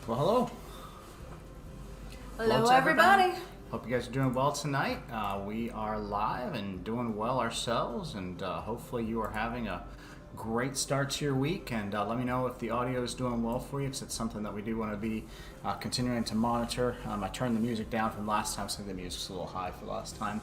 Well, hello. Hello, everybody. Hope you guys are doing well tonight. We are live and doing well ourselves, and hopefully you are having a great start to your week. And let me know if the audio is doing well for you, because it's something that we do want to be continuing to monitor. I turned the music down from last time, so the music's a little high for last time.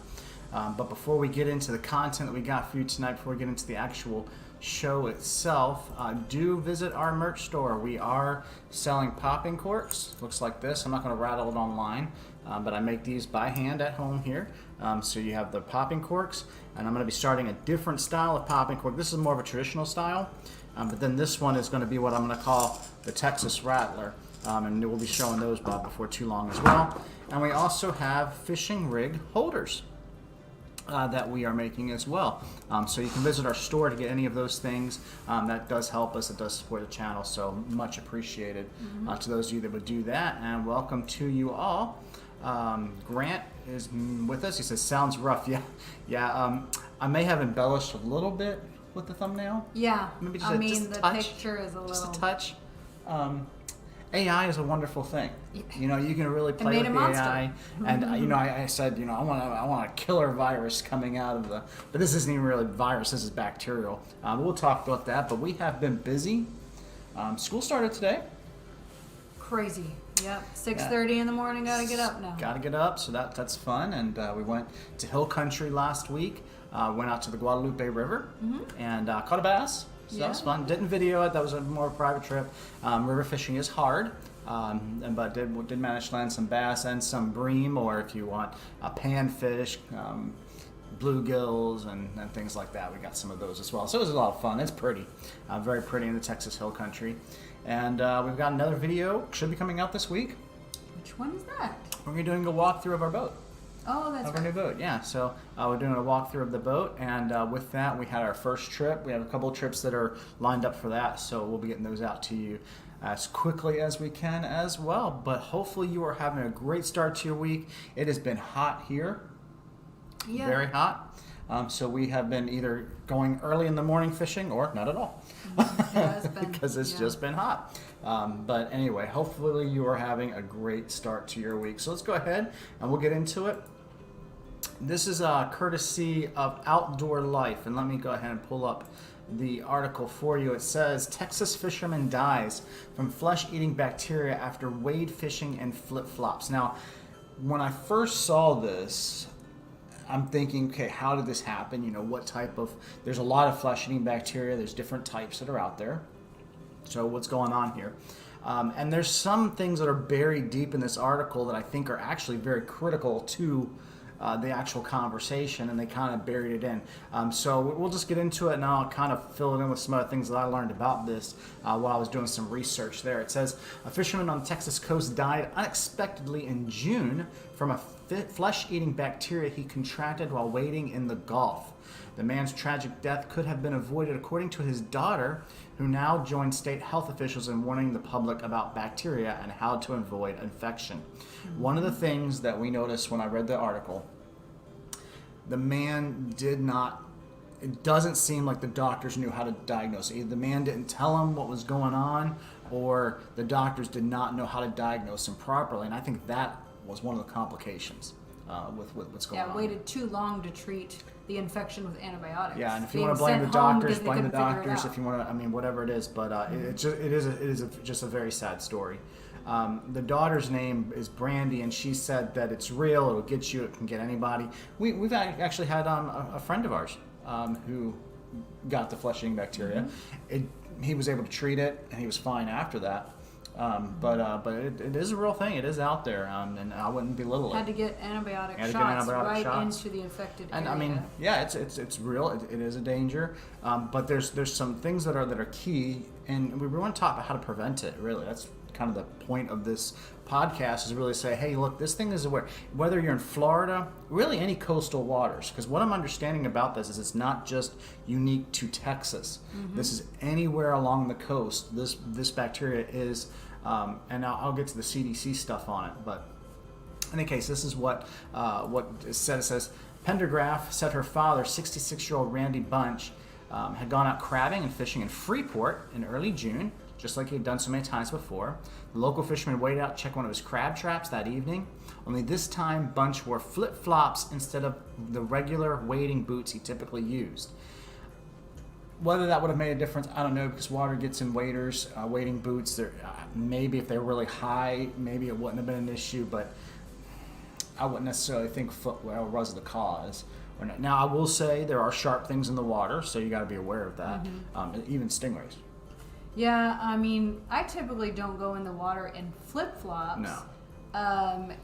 But before we get into the content that we got for you tonight, before we get into the actual show itself, do visit our merch store. We are selling popping corks. Looks like this. I'm not going to rattle it online, but I make these by hand at home here. So you have the popping corks, and I'm going to be starting a different style of popping cork. This is more of a traditional style, but then this one is going to be what I'm going to call the Texas Rattler, and we'll be showing those before too long as well. And we also have fishing rig holders that we are making as well. So you can visit our store to get any of those things. That does help us. It does support the channel, so much appreciated to those of you that would do that. And welcome to you all. Grant is with us. He says, sounds rough. Yeah. I may have embellished a little bit with the thumbnail. Yeah, Maybe just the touch. Picture is a little... Just a touch. AI is a wonderful thing. You know, you can really play with the AI. And you know, I said, you know, I want a killer virus coming out of the. But this isn't even really virus. This is bacterial. We'll talk about that. But we have been busy. School started today. Crazy. Yep. 6:30 in the morning. Gotta get up now. Gotta get up. So that's fun. And we went to Hill Country last week. Went out to the Guadalupe River and caught a bass. So that was fun. Didn't video it. That was a more private trip. River fishing is hard, but did manage to land some bass and some bream, or if you want panfish, bluegills, and things like that. We got some of those as well. So it was a lot of fun. It's pretty, very pretty in the Texas Hill Country. And we've got another video should be coming out this week. Which one is that? We're going to be doing a walkthrough of our boat. Oh, that's right. Our new boat, yeah. So we're doing a walkthrough of the boat, and with that, we had our first trip. We have a couple of trips that are lined up for that, so we'll be getting those out to you as quickly as we can as well. But hopefully you are having a great start to your week. It has been hot here, very hot. So we have been either going early in the morning fishing or not at all, because it's just been hot. But anyway, hopefully you are having a great start to your week. So let's go ahead and we'll get into it. This is courtesy of Outdoor Life, and let me go ahead and pull up the article for you. It says, Texas fisherman dies from flesh-eating bacteria after wade fishing in flip-flops. Now, when I first saw this, I'm thinking, okay, how did this happen? You know, what type of, there's a lot of flesh-eating bacteria. There's different types that are out there. So what's going on here? And there's some things that are buried deep in this article that I think are actually very critical to the actual conversation, and they kind of buried it in. So we'll just get into it, and I'll kind of fill it in with some other things that I learned about this while I was doing some research there. It says, a fisherman on the Texas coast died unexpectedly in June from a flesh-eating bacteria he contracted while wading in the Gulf. The man's tragic death could have been avoided, according to his daughter, who now joined state health officials in warning the public about bacteria and how to avoid infection. One of the things that we noticed when I read the article, the man did not, it doesn't seem like the doctors knew how to diagnose it. Either the man didn't tell him what was going on, or the doctors did not know how to diagnose him properly. And I think that was one of the complications with what's going on. Yeah, waited too long to treat the infection with antibiotics. Yeah, and if you want to blame the doctors, blame the doctors. If you want to, I mean, whatever it is. But it is just a very sad story. The daughter's name is Brandy, and she said that it's real. It'll get you. It can get anybody. We've actually had a friend of ours who got the flesh-eating bacteria. He was able to treat it, and he was fine after that. But it is a real thing. It is out there, and I wouldn't belittle it. Had to get antibiotic shots right into the infected area. And I mean, yeah, it's real. It is a danger. But there's some things that are key, and we want to talk about how to prevent it. Really, that's kind of the point of this podcast, is really say, hey, look, this thing is aware. Whether you're in Florida, really any coastal waters, because what I'm understanding about this is it's not just unique to Texas. This is anywhere along the coast. This bacteria is, and I'll get to the CDC stuff on it. But in any case, this is what is said. It says, Pendergraph said her father, 66-year-old Randy Bunch, had gone out crabbing and fishing in Freeport in early June, just like he had done so many times before. The local fisherman waited out to check one of his crab traps that evening. Only this time, Bunch wore flip-flops instead of the regular wading boots he typically used. Whether that would have made a difference, I don't know, because water gets in waders, wading boots. Maybe if they were really high, maybe it wouldn't have been an issue, but I wouldn't necessarily think footwear was the cause. Now, I will say there are sharp things in the water, so you got to be aware of that, even stingrays. Yeah, I mean, I typically don't go in the water in flip-flops. No.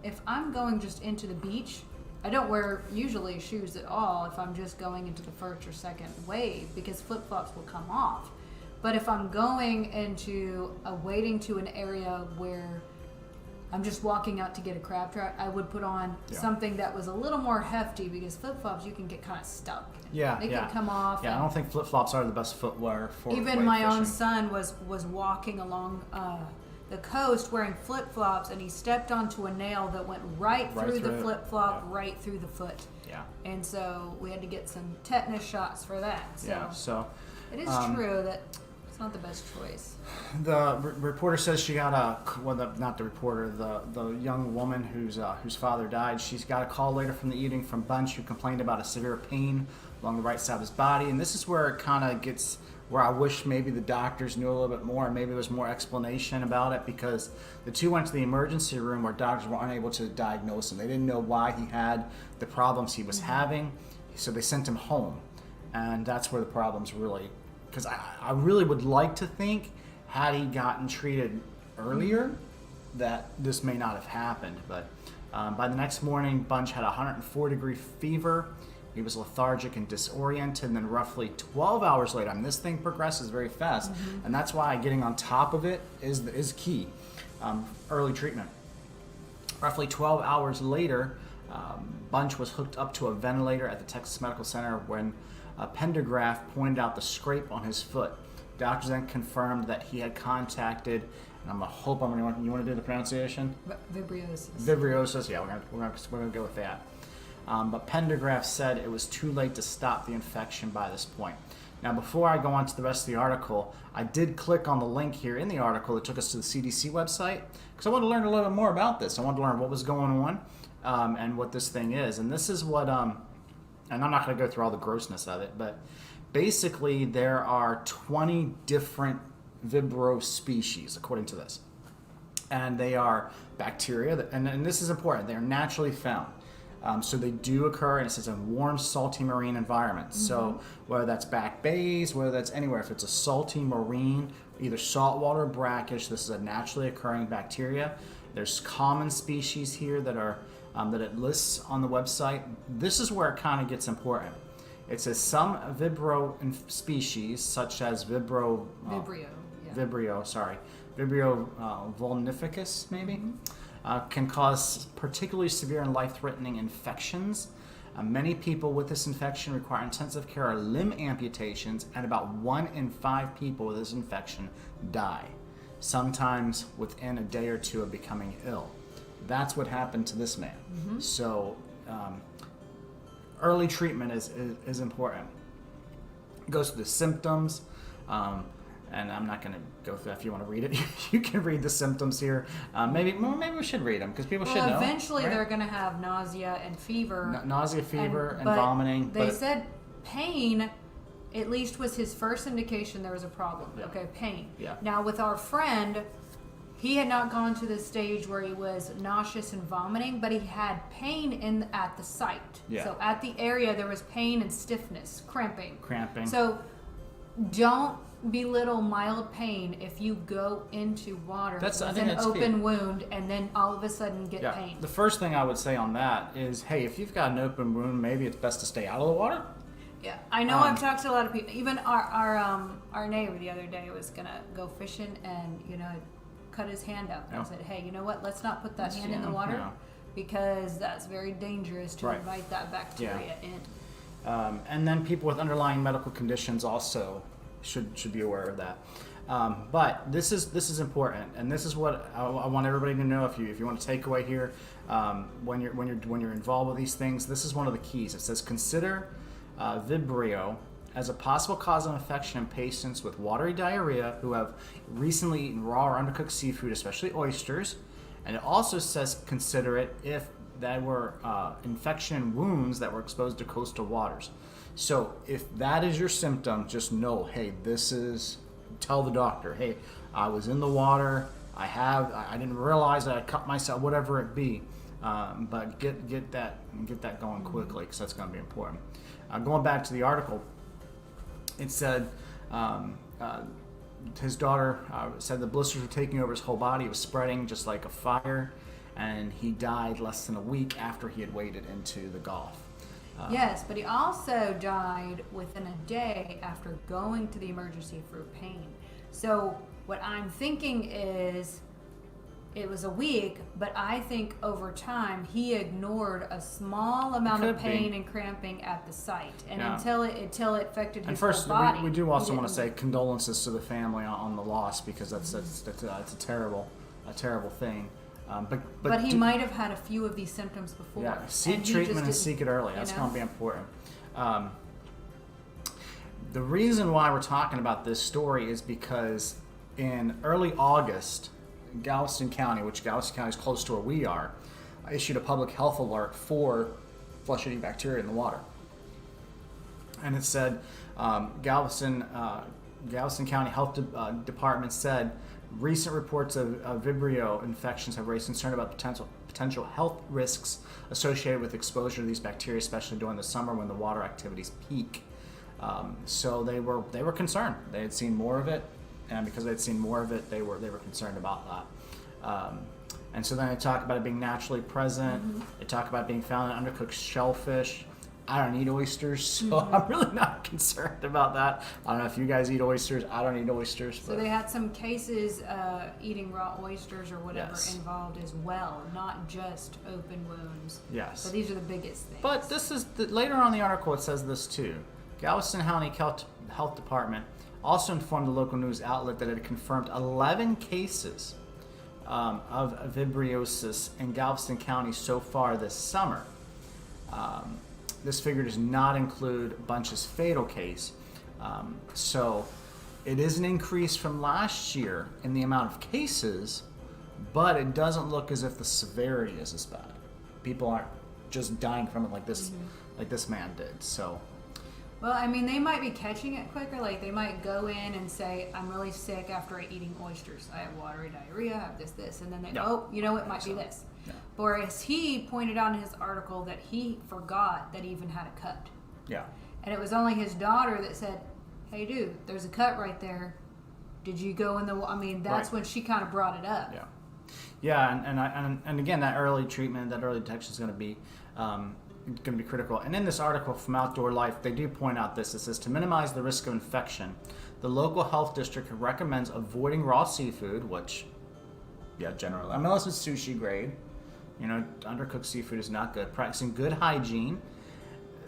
If I'm going just into the beach, I don't wear usually shoes at all if I'm just going into the first or second wave, because flip-flops will come off. But if I'm going into wading to an area where I'm just walking out to get a crab trap, I would put on something that was a little more hefty, because flip-flops you can get kind of stuck. Yeah, they can come off. Yeah, I don't think flip-flops are the best footwear for even wade my fishing. own son was walking along the coast wearing flip-flops, and he stepped onto a nail that went right through the flip-flop, right through the foot. Yeah. And so we had to get some tetanus shots for that. So, so it is true that it's not the best choice. The reporter says she got not the reporter, the young woman whose father died. She's got a call later from the evening from Bunch, who complained about a severe pain along the right side of his body. And this is where it kind of gets where I wish maybe the doctors knew a little bit more, and maybe there was more explanation about it, because the two went to the emergency room where doctors were unable to diagnose him. They didn't know why he had the problems he was having, so they sent him home. And that's where the problems really, because I really would like to think, had he gotten treated earlier, that this may not have happened. But by the next morning, Bunch had a 104-degree fever. He was lethargic and disoriented, and then roughly 12 hours later, this thing progresses very fast, and that's why getting on top of it is key. Early treatment. Roughly 12 hours later, Bunch was hooked up to a ventilator at the Texas Medical Center when a pentograph pointed out the scrape on his foot. Doctors then confirmed that he had contacted, and you want to do the pronunciation? Vibriosis. Vibriosis, yeah, we're gonna go with that. But Pendergraph said it was too late to stop the infection by this point. Now, before I go on to the rest of the article, I did click on the link here in the article that took us to the CDC website, because I wanted to learn a little bit more about this. I wanted to learn what was going on and what this thing is. And this is what, and I'm not going to go through all the grossness of it, but basically there are 20 different Vibrio species, according to this. And they are bacteria, and this is important, they are naturally found. So they do occur, and it says in warm, salty marine environments. So whether that's back bays, whether that's anywhere, if it's a salty marine, either saltwater or brackish, this is a naturally occurring bacteria. There's common species here that are that it lists on the website. This is where it kind of gets important. It says some Vibrio species, such as Vibrio vulnificus, maybe. Can cause particularly severe and life-threatening infections. Many people with this infection require intensive care or limb amputations, and about 1 in 5 people with this infection die, sometimes within a day or two of becoming ill. That's what happened to this man. So early treatment is important. It goes through the symptoms. And I'm not going to go through that. If you want to read it, you can read the symptoms here. Maybe we should read them, because people should know. Eventually right? they're going to have nausea and fever. Nausea, fever, and vomiting. They said pain, at least, was his first indication there was a problem. Yeah. Okay, pain. Yeah. Now, with our friend, he had not gone to the stage where he was nauseous and vomiting, but he had pain at the site. Yeah. So at the area, there was pain and stiffness, cramping. So don't belittle mild pain if you go into water with an open wound and then all of a sudden get pain. The first thing I would say on that is, hey, if you've got an open wound, maybe it's best to stay out of the water. Yeah, I know. I've talked to a lot of people. Even our neighbor the other day was gonna go fishing, and cut his hand up. And I said, hey, you know what? Let's not put that hand in the water, because that's very dangerous to invite that bacteria in. And then people with underlying medical conditions also should be aware of that. But this is important, and this is what I want everybody to know. If you want to take away here, when you're involved with these things, this is one of the keys. It says consider Vibrio as a possible cause of infection in patients with watery diarrhea who have recently eaten raw or undercooked seafood, especially oysters. And it also says consider it if there were infection and wounds that were exposed to coastal waters. So if that is your symptom, just know, hey, tell the doctor, hey, I was in the water, I didn't realize that I cut myself, whatever it be. But get that going quickly, because that's going to be important. Going back to the article, it said his daughter said the blisters were taking over his whole body. It was spreading just like a fire, and he died less than a week after he had waded into the Gulf. Yes, but he also died within a day after going to the emergency for pain. So what I'm thinking is it was a week, but I think over time he ignored a small amount of pain and cramping at the site, and until it affected his whole body. We do also want to say condolences to the family on the loss, because that's a terrible thing. But he might have had a few of these symptoms before. Yeah, seek treatment and seek it early. That's going to be important. The reason why we're talking about this story is because in early August, Galveston County, which Galveston County is close to where we are, issued a public health alert for flesh-eating bacteria in the water. And it said Galveston County Health Department said recent reports of Vibrio infections have raised concern about potential health risks associated with exposure to these bacteria, especially during the summer when the water activities peak. So they were concerned. They had seen more of it, and because they'd seen more of it, they were concerned about that. And so then they talk about it being naturally present. Mm-hmm. They talk about being found in undercooked shellfish. I don't eat oysters, so I'm really not concerned about that. I don't know if you guys eat oysters. I don't eat oysters. So they had some cases eating raw oysters or whatever involved as well, not just open wounds. Yes. So these are the biggest things. But this is later on in the article. It says this too. Galveston County Health Department also informed the local news outlet that it had confirmed 11 cases of vibriosis in Galveston County so far this summer. This figure does not include Bunch's fatal case. So it is an increase from last year in the amount of cases, but it doesn't look as if the severity is as bad. People aren't just dying from it like this man did. So. Well, I mean, they might be catching it quicker. Like, they might go in and say, I'm really sick after eating oysters. I have watery diarrhea, I have this. And then they, it might be this. Yeah. Whereas he pointed out in his article that he forgot that he even had a cut. Yeah. And it was only his daughter that said, hey, dude, there's a cut right there. Did you go in the... I mean, that's when she kind of brought it up. Yeah. Yeah, and again, that early treatment, that early detection is going to be critical. And in this article from Outdoor Life, they do point out this. It says, to minimize the risk of infection, the local health district recommends avoiding raw seafood, which, generally, unless it's sushi grade, undercooked seafood is not good. Practicing good hygiene,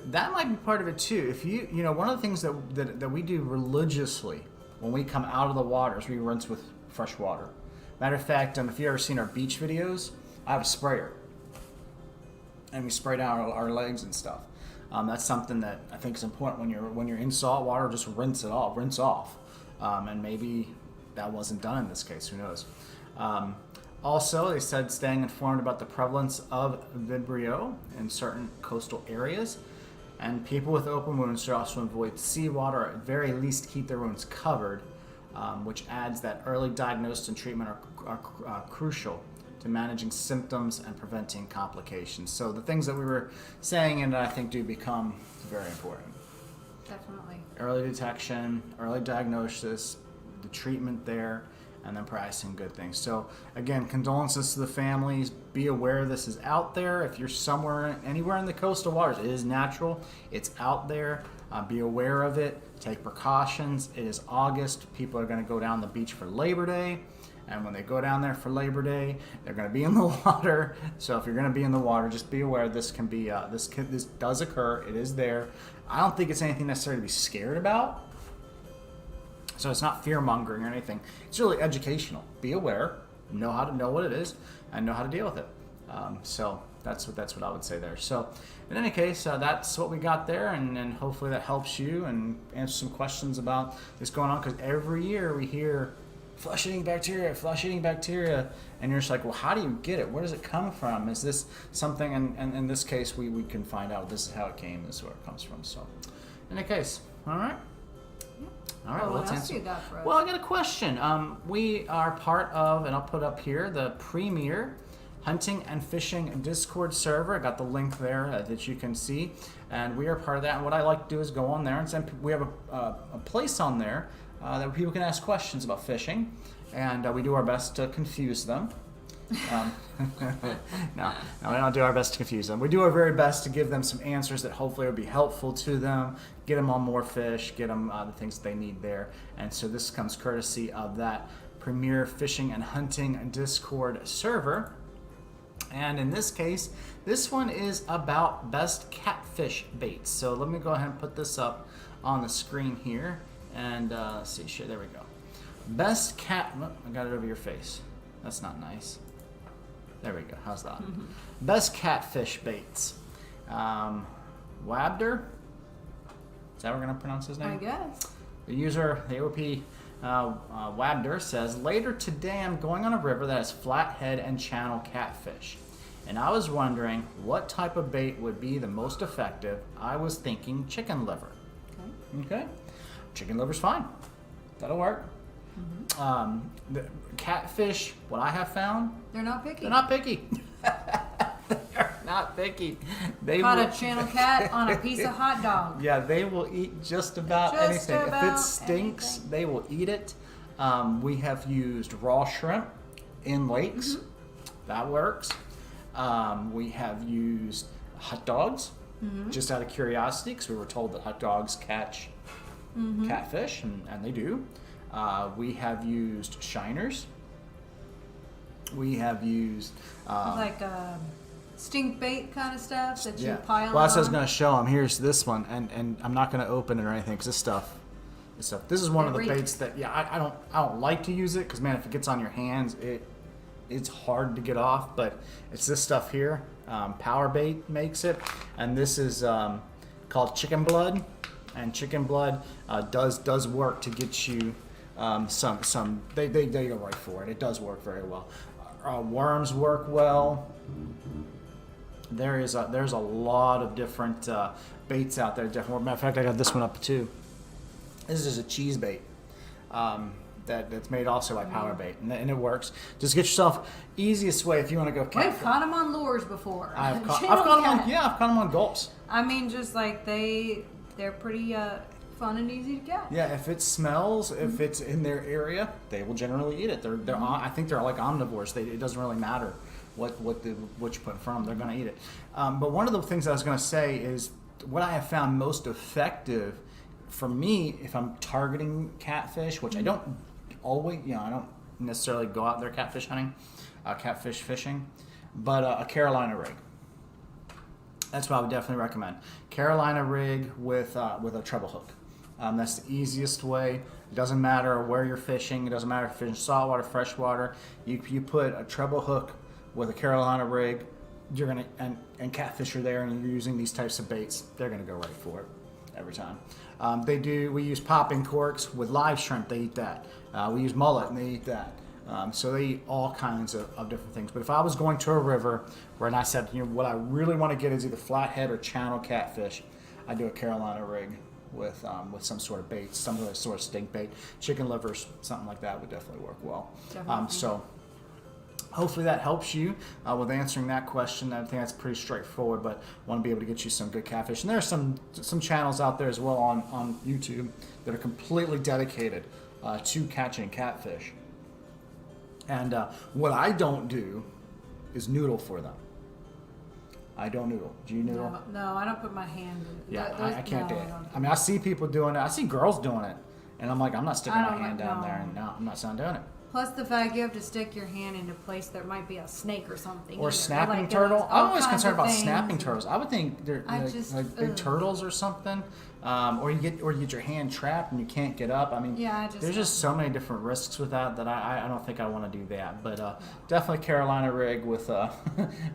that might be part of it too. If one of the things that we do religiously when we come out of the water is we rinse with fresh water. Matter of fact, if you've ever seen our beach videos, I have a sprayer. And we spray down our legs and stuff. That's something that I think is important when you're in salt water. Just rinse off. And maybe that wasn't done in this case. Who knows? Also, they said staying informed about the prevalence of Vibrio in certain coastal areas, and people with open wounds should also avoid seawater, or at very least keep their wounds covered, which adds that early diagnosis and treatment are crucial to managing symptoms and preventing complications. So the things that we were saying, and I think do become very important. Definitely. Early detection, early diagnosis, the treatment there, and then practicing good things. So again, condolences to the families. Be aware this is out there. If you're anywhere in the coastal waters, it is natural. It's out there. Be aware of it. Take precautions. It is August. People are going to go down the beach for Labor Day. And when they go down there for Labor Day, they're going to be in the water. So if you're going to be in the water, just be aware this can be this does occur. It is there. I don't think it's anything necessarily to be scared about. So it's not fear mongering or anything. It's really educational. Be aware, know what it is, and know how to deal with it. So that's what I would say there. So in any case, that's what we got there, and hopefully that helps you and answer some questions about this going on, because every year we hear flesh-eating bacteria, and you're just like, well, how do you get it? Where does it come from? Is this something? And in this case, we can find out this is how it came, this is where it comes from. So in any case, all right. All right, well, let's what else answer. you got for us? Well, I got a question. We are part of, and I'll put up here, the premier hunting and fishing Discord server. I got the link there that you can see, and we are part of that. And what I like to do is go on there and send. We have a place on there that people can ask questions about fishing, and we do our best to confuse them. No, we don't do our best to confuse them. We do our very best to give them some answers that hopefully will be helpful to them, get them on more fish, get them the things that they need there. And so this comes courtesy of that premier fishing and hunting Discord server. And in this case, this one is about best catfish baits. So let me go ahead and put this up on the screen here. And let's see, sure, there we go. Best cat, oh, I got it over your face. That's not nice. There we go, how's that? Mm-hmm. Best catfish baits. Wabder, is that what we're gonna pronounce his name? I guess. The user, the OP Wabder, says, later today I'm going on a river that has flathead and channel catfish. And I was wondering what type of bait would be the most effective. I was thinking chicken liver. Okay. Chicken liver's fine. That'll work. Mm-hmm. The catfish, what I have found, they're not picky. They're not picky. They're not picky. They Caught will, a channel cat on a piece of hot dog. Yeah, they will eat just about anything. If it stinks, they will eat it. We have used raw shrimp in lakes. Mm-hmm. That works. We have used hot dogs, just out of curiosity, because we were told that hot dogs catch catfish, and they do. We have used shiners. We have used like stink bait kind of stuff that you pile on. Well, that's what I was going to show them. Here's this one, and I'm not going to open it or anything, because this is one of the baits that I don't like to use it, because man, if it gets on your hands, it's hard to get off. But it's this stuff here. Power Bait makes it, and this is called chicken blood, and chicken blood does work to get you some. They go right for it. It does work very well. Worms work well. There's a lot of different baits out there. Definitely. Matter of fact, I got this one up too. This is a cheese bait. That's made also by Power Bait, and it works. Just get yourself easiest way if you want to go catfish. We've caught them on lures before. I've caught them on gulps. I mean, just like they're pretty fun and easy to catch. Yeah, if it smells, if it's in their area, they will generally eat it. They're I think they're like omnivores. It doesn't really matter what you put in front of them. They're going to eat it. But one of the things I was going to say is what I have found most effective for me if I'm targeting catfish, which I don't always, I don't necessarily go out there catfish hunting, catfish fishing, but a Carolina rig. That's what I would definitely recommend. Carolina rig with a treble hook. That's the easiest way. It doesn't matter where you're fishing. It doesn't matter if you're fishing saltwater, freshwater. You put a treble hook with a Carolina rig, you're gonna and catfish are there, and you're using these types of baits. They're gonna go right for it every time. We use popping corks with live shrimp. They eat that. We use mullet, and they eat that. So they eat all kinds of different things. But if I was going to a river where I said, what I really want to get is either flathead or channel catfish, I do a Carolina rig with some sort of bait, some sort of stink bait, chicken livers, something like that would definitely work well. So hopefully that helps you with answering that question. I think that's pretty straightforward, but want to be able to get you some good catfish. And there are some channels out there as well on YouTube that are completely dedicated to catching catfish. And what I don't do is noodle for them. I don't noodle. Do you noodle? No, I don't put my hand in. Yeah, I can't do it. I mean, I see people doing it. I see girls doing it. And I'm like, I'm not sticking my hand down there. And no, I'm not doing it. Plus the fact you have to stick your hand into a place there might be a snake or something. Or either. snapping Like, turtle. all I'm always kinds concerned of about things. snapping turtles. I would think they're I like, just- like big ugh. turtles or something. Or you get your hand trapped and you can't get up. I mean, Yeah, there's just so many different risks with that I don't think I want to do that. But definitely Carolina rig with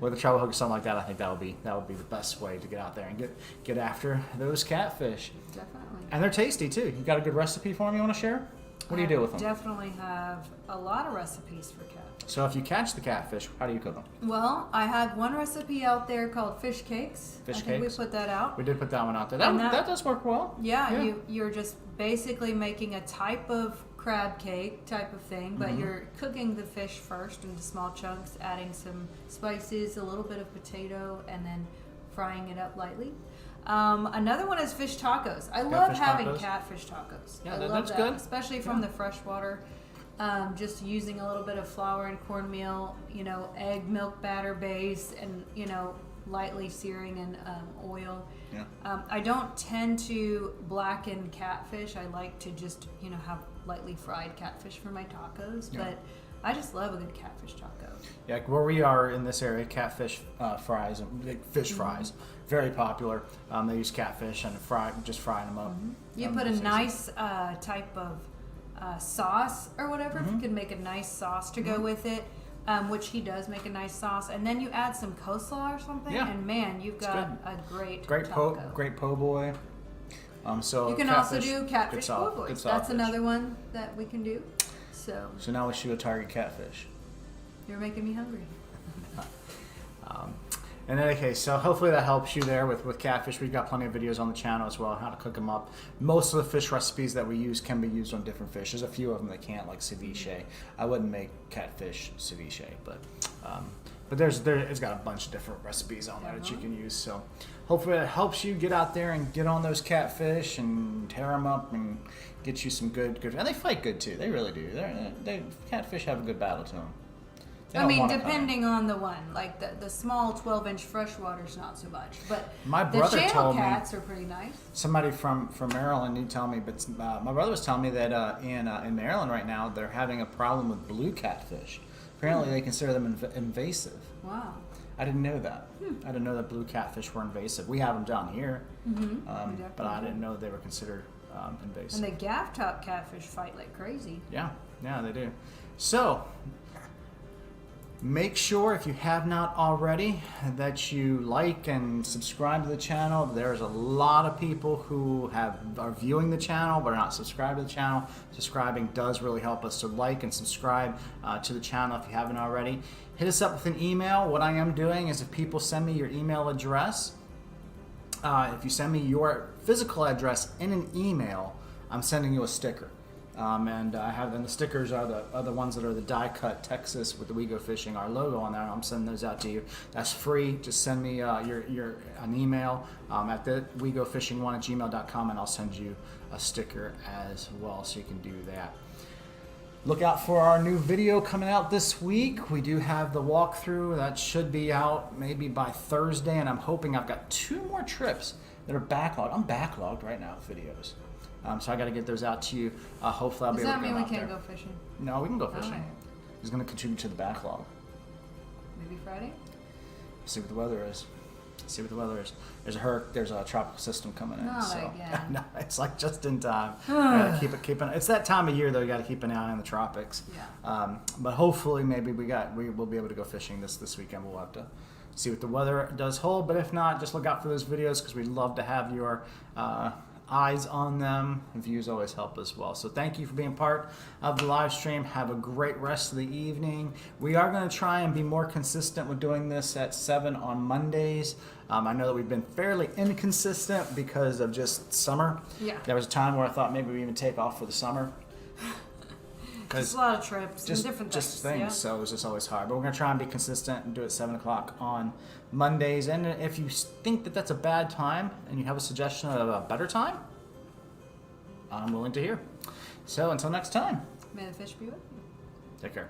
with a treble hook or something like that. I think that would be the best way to get out there and get after those catfish. Definitely. And they're tasty too. You got a good recipe for them you want to share? What do you do with them? Definitely have a lot of recipes for catfish. So if you catch the catfish, how do you cook them? Well, I have one recipe out there called fish cakes. Fish I think cakes? we put that out. We did put that one out there. And That does work well. Yeah, you're just basically making a type of crab cake type of thing, but you're cooking the fish first into small chunks, adding some spices, a little bit of potato, and then frying it up lightly. Another one is fish tacos. I love Catfish having tacos? catfish tacos. Yeah, I that's love that, good. especially from the freshwater. Just using a little bit of flour and cornmeal, egg milk batter base, and lightly searing in oil. Yeah. I don't tend to blacken catfish. I like to just have lightly fried catfish for my tacos, Yeah. but I just love a good catfish taco. Yeah, where we are in this area, catfish fries, big fish fries, very popular. They use catfish and just frying them up. You put a nice type of sauce or whatever. If you can make a nice sauce to go with it, which he does make a nice sauce, and then you add some coleslaw or something, Yeah. and man, you've It's got a great po' taco. great po' boy. So You can also do catfish po' good boys. That's sausage. another one that we can do. So now we should go target catfish. you're making me hungry. In any case, so hopefully that helps you there with catfish. We've got plenty of videos on the channel as well on how to cook them up. Most of the fish recipes that we use can be used on different fish. There's a few of them that can't, like ceviche. I wouldn't make catfish ceviche, but it's got a bunch of different recipes on there that you can use. So hopefully it helps you get out there and get on those catfish and tear them up and get you some good. And they fight good too. They really do. Catfish have a good battle to them. I mean, depending on the one, like the small 12-inch freshwater's not so much, but My the brother channel told me, cats are pretty nice. somebody from Maryland, you tell me, but my brother was telling me that in Maryland right now they're having a problem with blue catfish. Apparently they consider them invasive. Wow. I didn't know that. I didn't know that blue catfish were invasive. We have them down here, but I didn't know they were considered invasive. And the gaff top catfish fight like crazy. Yeah, they do. So make sure, if you have not already, that you like and subscribe to the channel. There's a lot of people who are viewing the channel but are not subscribed to the channel. Subscribing does really help us. So like and subscribe to the channel if you haven't already. Hit us up with an email. What I am doing is, if people send me your email address, if you send me your physical address in an email, I'm sending you a sticker. And the stickers are the ones that are the die cut Texas with the We Go Fishing, our logo on there. I'm sending those out to you. That's free. Just send me an email at the wegofishing1@gmail.com, and I'll send you a sticker as well, so you can do that. Look out for our new video coming out this week. We do have the walkthrough that should be out maybe by Thursday, and I'm hoping I've got 2 more trips that are backlogged. I'm backlogged right now with videos. So I got to get those out to you. Hopefully I'll be able to get them out there. Does that mean we can't go fishing? No, we can go fishing. Alright. It's going to contribute to the backlog. Maybe Friday? See what the weather is. There's a tropical system coming in. Not so again. no, it's like just in time. Keep it. It's that time of year though. You got to keep an eye on the tropics. Yeah. But hopefully maybe we'll be able to go fishing this weekend. We'll have to see what the weather does hold. But if not, just look out for those videos, because we'd love to have your eyes on them. Views always help as well. So thank you for being part of the live stream. Have a great rest of the evening. We are going to try and be more consistent with doing this at 7 on Mondays. I know that we've been fairly inconsistent because of just summer. Yeah. There was a time where I thought maybe we even take off for the summer. Just a lot of trips Just and different just things. Yeah. So it was just always hard. But we're going to try and be consistent and do it 7 o'clock on Mondays. And if you think that that's a bad time and you have a suggestion of a better time, I'm willing to hear. So until next time, May the fish be with you. take care.